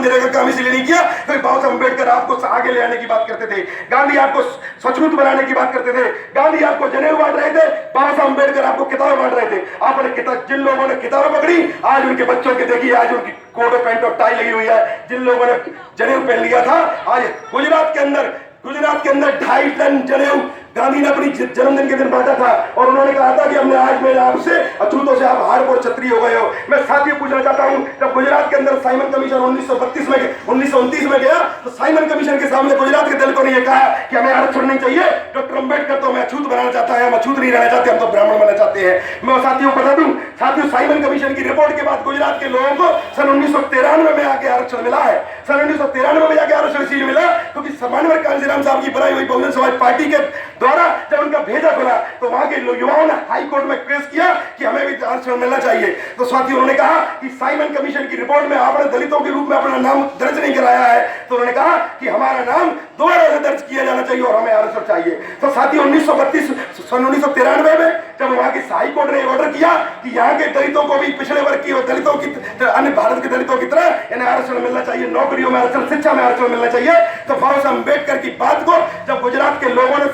सम्मान देने का काम इसलिए नहीं किया क्योंकि बाबा साहब अम्बेडकर आपको आगे ले आने की बात करते थे, गांधी आपको सचमुच बनाने की बात करते थे, गांधी आपको जनेऊ बांट रहे थे, बाबा साहब अम्बेडकर आपको किताबें बांट रहे थे। आपने किताब, जिन लोगों ने किताबें पकड़ी आज उनके बच्चों के देखिए, आज उनकी कोट और पैंट और टाई लगी हुई है। जिन लोगों ने जनेऊ पहन लिया था, आज गुजरात के अंदर 2.5 टन जनेऊ गांधी ने अपनी जन्मदिन के दिन बांटा था और उन्होंने कहा था कि हमने आज मेरे आपसे अछूतों से आप हाड़ और छतरी हो गए हो। मैं साथी पूछना चाहता हूं, जब गुजरात के अंदर साइमन कमीशन 1929 में गया तो साइमन कमीशन के सामने गुजरात के दलितों ने यह कहा कि हमें आरक्षण नहीं चाहिए। डॉक्टर अम्बेडकर तो हमें अछूत बनाना चाहता है, हम अछूत नहीं रहना चाहते, हम तो ब्राह्मण बनना चाहते हैं। मैं साथियों बता दूं, साथियों साइमन कमीशन की रिपोर्ट के बाद गुजरात के लोगों को सन 1993 में आके आरक्षण मिला है। सन 1993 में जाके आरक्षण इसलिए मिला क्योंकि मानवर कांशीराम साहब की बनाई हुई बहुजन समाज पार्टी के द्वारा जब उनका भेजा खुला तो वहां के युवाओं ने हाई कोर्ट में केस किया कि हमें भी आरक्षण मिलना चाहिए। तो साथियों उन्होंने कहा कि साइमन कमीशन की रिपोर्ट में आपने दलितों के रूप में अपना नाम दर्ज नहीं कराया है, तो उन्होंने कहा कि हमारा नाम दोबारा से दर्ज किया जाना चाहिए और हमें आरक्षण चाहिए। तो साथियों 1993 में जब वहां की हाई कोर्ट ने ऑर्डर किया कि यहाँ के दलितों को भी पिछड़े वर्ग की और दलितों की अन्य भारत के दलितों की तरह इन्हें आरक्षण मिलना चाहिए, नौकरियों में आरक्षण, शिक्षा में आरक्षण मिलना चाहिए। तो बाबा साहब अम्बेडकर की बात को जब गुजरात के लोगों ने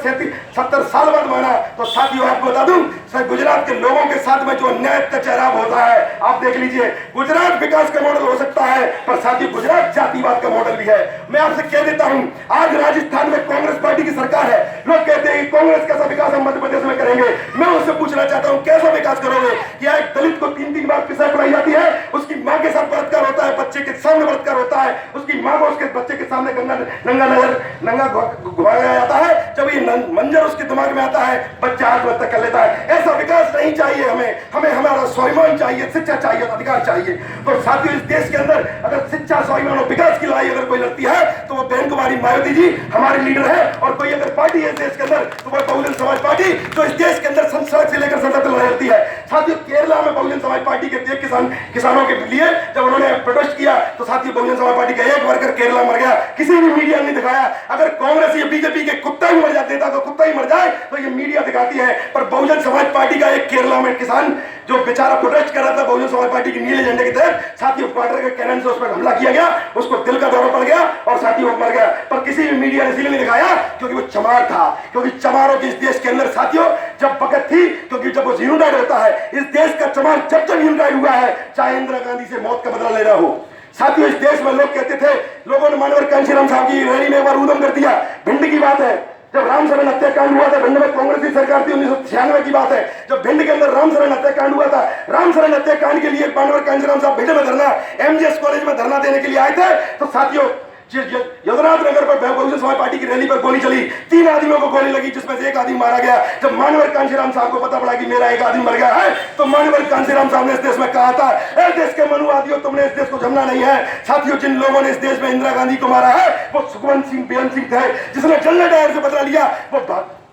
70 साल बाद माना तो साथियों आपको बता दूं, गुजरात के लोगों के साथ में जो अन्याय अत्याचार होता है आप देख लीजिए। गुजरात विकास का मॉडल हो सकता है पर साथियों गुजरात जातिवाद का मॉडल भी है। मैं आपसे कह देता हूं, आज राजस्थान में कांग्रेस पार्टी की सरकार है, लोग कहते हैं कि कांग्रेस कैसा विकास हम मध्य प्रदेश में करेंगे। मैं उससे पूछना चाहता हूं कैसा विकास करोगे? क्या एक दलित को 3 बार पिसाई पढ़ाई जाती है, उसकी मां के साथ बलात्कार होता है, बच्चे के सामने बलात्कार होता है, उसकी मां को उसके बच्चे के सामने नंगा घुमाया जाता है, जब ये मंजर उसके दिमाग में आता है बच्चा आत्महत्या कर लेता है। ऐसा विकास नहीं चाहिए हमें हमारा स्वाभिमान चाहिए, शिक्षा चाहिए, अधिकार चाहिए। तो साथियों इस देश के अंदर अगर शिक्षा, स्वाभिमान और विकास की लड़ाई अगर कोई लड़ती है तो वो बहन कुमारी मायावती जी हमारी लीडर है, और कोई अगर पार्टी है इस देश के अंदर तो वो बहुजन समाज पार्टी जो इस देश के अंदर संसद से लेकर संसद तक लड़ाई लड़ती है। साथियों केरला में बहुजन समाज पार्टी के किसानों के लिए जब उन्होंने प्रोटेस्ट किया तो साथियों बहुजन समाज पार्टी का एक वर्कर केरला मर गया, किसी भी मीडिया ने दिखाया। अगर कांग्रेस या बीजेपी के कुत्ता ही मर जाते तो कुत्ता ही मर जाए तो ये मीडिया दिखाती है, पर बहुजन समाज पार्टी का एक केरला में किसान जो बेचारा प्रोटेस्ट कर रहा था बहुजन समाज पार्टी के नीले झंडे के तहत, साथियों क्वार्टर के कैनन से उस पर हमला किया गया, उसको दिल का दौरा पड़ गया और साथियों मर गया। पर किसी भी मीडिया ने इसलिए नहीं दिखाया क्योंकि वो चमार था, क्योंकि चमारों की इस देश के अंदर साथियों जब वक्त थी, क्योंकि जब वो यूनाइट होता है इस देश का चमार जब तक यूनाइट हुआ है चाहे इंदिरा गांधी से मौत का बदला लेना हो। साथियों इस देश में लोग कहते थे, लोगों ने मानवर कांशीराम साहब की रैली में एक बार ऊधम कर दिया। भिंड की बात है, जब रामसरण हत्याकांड हुआ था, भिंड में कांग्रेस की सरकार थी, 1996 की बात है, जब भिंड के अंदर रामसरण हत्याकांड हुआ था, रामसरण हत्याकांड के लिए मानवर कांशीराम साहब भिंड में धरना, एमजीएस कॉलेज में धरना देने के लिए आए थे। तो साथियों यदुनाथ नगर पर बहुजन समाज पार्टी की रैली पर गोली चली, 3 आदमियों को गोली लगी जिसमें से एक आदमी मारा गया। जब मानवर कांशीराम साहब को पता पड़ा कि मेरा एक आदमी मर गया है तो मानवर कांशीराम साहब ने इस देश में कहा था, ए देश के मनुवादियों, तुमने इस देश को जमना नहीं है। साथियों जिन लोगों ने इस देश में इंदिरा गांधी को मारा है वो सुखवंत सिंह बेअंत सिंह थे, जिसने जल्द डायर से बदला लिया वो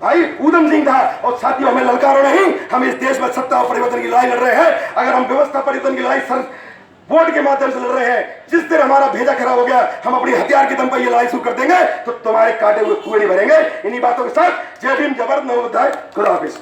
भाई ऊधम सिंह था। और साथियों हमें ललकारो नहीं, हम इस देश में सत्ता और परिवर्तन की लड़ाई लड़ रहे हैं। अगर हम व्यवस्था परिवर्तन की लड़ाई वोट के माध्यम से लड़ रहे हैं, जिस दिन हमारा भेजा खराब हो गया हम अपनी हथियार के दम पर ये लड़ाई शुरू कर देंगे तो तुम्हारे काटे हुए कुएं नहीं भरेंगे। इन्हीं बातों के साथ जय भीम, जय भारत, नमो बुद्धाय, खुदा हाफिज।